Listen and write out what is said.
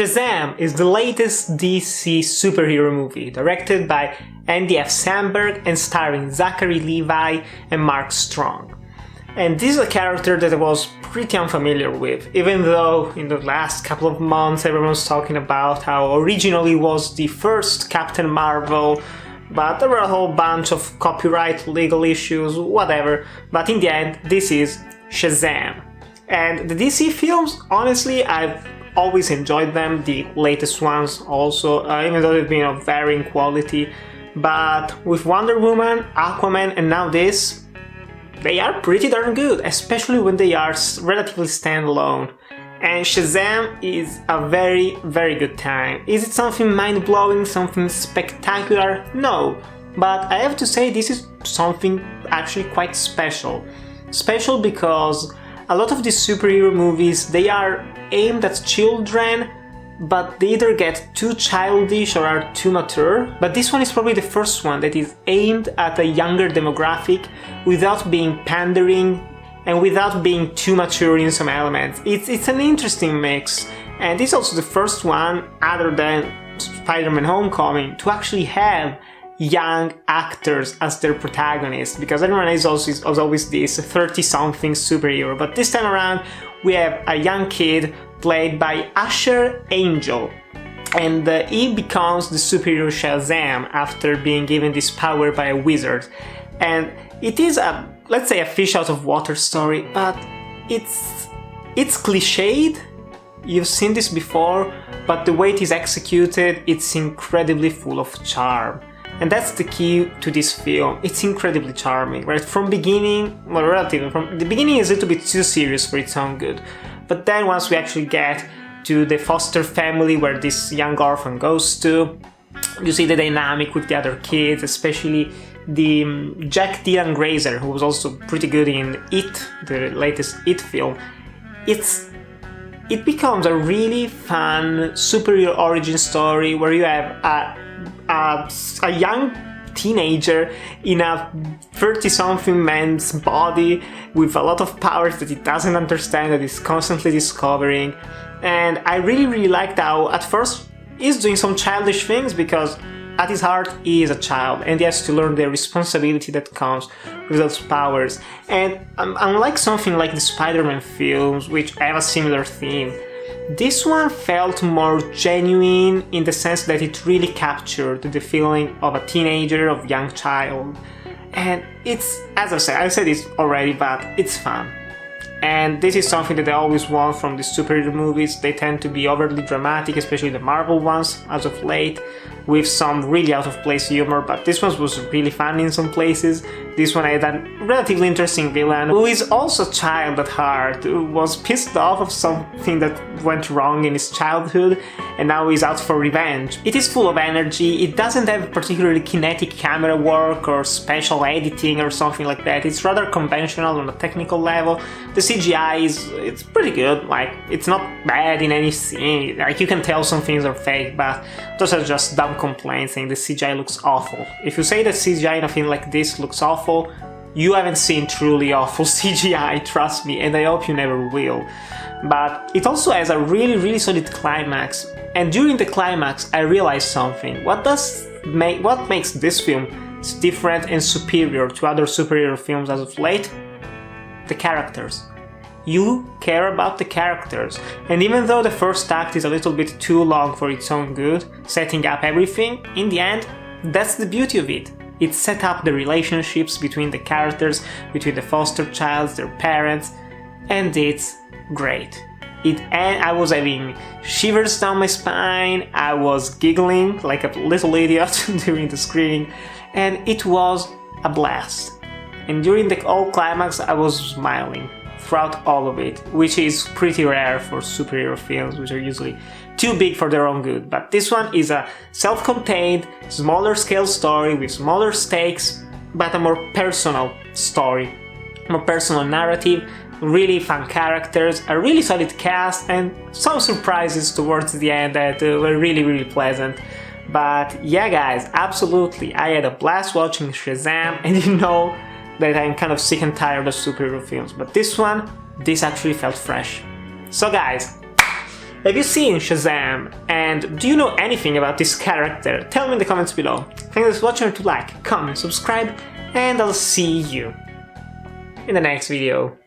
Shazam is the latest DC superhero movie, directed by Andy F. Sandberg and starring Zachary Levi and Mark Strong. And this is a character that I was pretty unfamiliar with, even though in the last couple of months everyone's talking about how originally was the first Captain Marvel, but there were a whole bunch of copyright, legal issues, whatever, but in the end this is Shazam. And the DC films, honestly, I've always enjoyed them, the latest ones also, even though they've been of varying quality, but with Wonder Woman, Aquaman and now this, they are pretty darn good, especially when they are relatively standalone. And Shazam is a very, very good time. Is it something mind-blowing, something spectacular? No, but I have to say this is something actually quite special. Special because a lot of these superhero movies, they are aimed at children, but they either get too childish or are too mature. But this one is probably the first one that is aimed at a younger demographic without being pandering and without being too mature in some elements. It's an interesting mix, and this is also the first one, other than Spider-Man Homecoming, to actually have young actors as their protagonists, because everyone is always this 30-something superhero, but this time around we have a young kid played by Asher Angel, and he becomes the superhero Shazam after being given this power by a wizard. And it is a, let's say, a fish out of water story, but it's cliched. You've seen this before, but the way it is executed, it's incredibly full of charm. And that's the key to this film. It's incredibly charming, right? From beginning, well, relatively, from the beginning is a little bit too serious for its own good. But then once we actually get to the foster family where this young orphan goes to, you see the dynamic with the other kids, especially the Dylan Grazer, who was also pretty good in It, the latest It film. It becomes a really fun superhero origin story where you have a young teenager in a 30-something man's body with a lot of powers that he doesn't understand, that he's constantly discovering. And I really liked how at first he's doing some childish things, because at his heart he is a child and he has to learn the responsibility that comes with those powers. And unlike something like the Spider-Man films, which have a similar theme, this one felt more genuine in the sense that it really captured the feeling of a teenager, of a young child. And it's, as I said this already, but it's fun. And this is something that I always want from the superhero movies. They tend to be overly dramatic, especially the Marvel ones as of late, with some really out of place humor, but this one was really fun in some places. This one had a relatively interesting villain who is also a child at heart, who was pissed off of something that went wrong in his childhood and now he's out for revenge. It is full of energy, it doesn't have particularly kinetic camera work or special editing or something like that. It's rather conventional on a technical level. The CGI it's pretty good, like it's not bad in any scene, like you can tell some things are fake, but those are just dumb complaints saying the CGI looks awful. If you say that CGI in a film like this looks awful, you haven't seen truly awful CGI, trust me, and I hope you never will. But it also has a really solid climax, and during the climax I realized something. What makes this film different and superior to other superhero films as of late? The characters. You care about the characters, and even though the first act is a little bit too long for its own good, setting up everything, in the end, that's the beauty of it. It set up the relationships between the characters, between the foster childs, their parents, and it's great. I was having shivers down my spine, I was giggling like a little idiot during the screening, and it was a blast. And during the whole climax I was smiling throughout all of it, which is pretty rare for superhero films, which are usually too big for their own good. But this one is a self-contained, smaller scale story with smaller stakes, but a more personal story, more personal narrative, really fun characters, a really solid cast, and some surprises towards the end that were really pleasant. But yeah guys, absolutely, I had a blast watching Shazam, and you know that I'm kind of sick and tired of superhero films, but this actually felt fresh. So guys, Have you seen Shazam? And do you know anything about this character? Tell me in the comments below. Thanks for watching, to like, comment, subscribe, and I'll see you in the next video.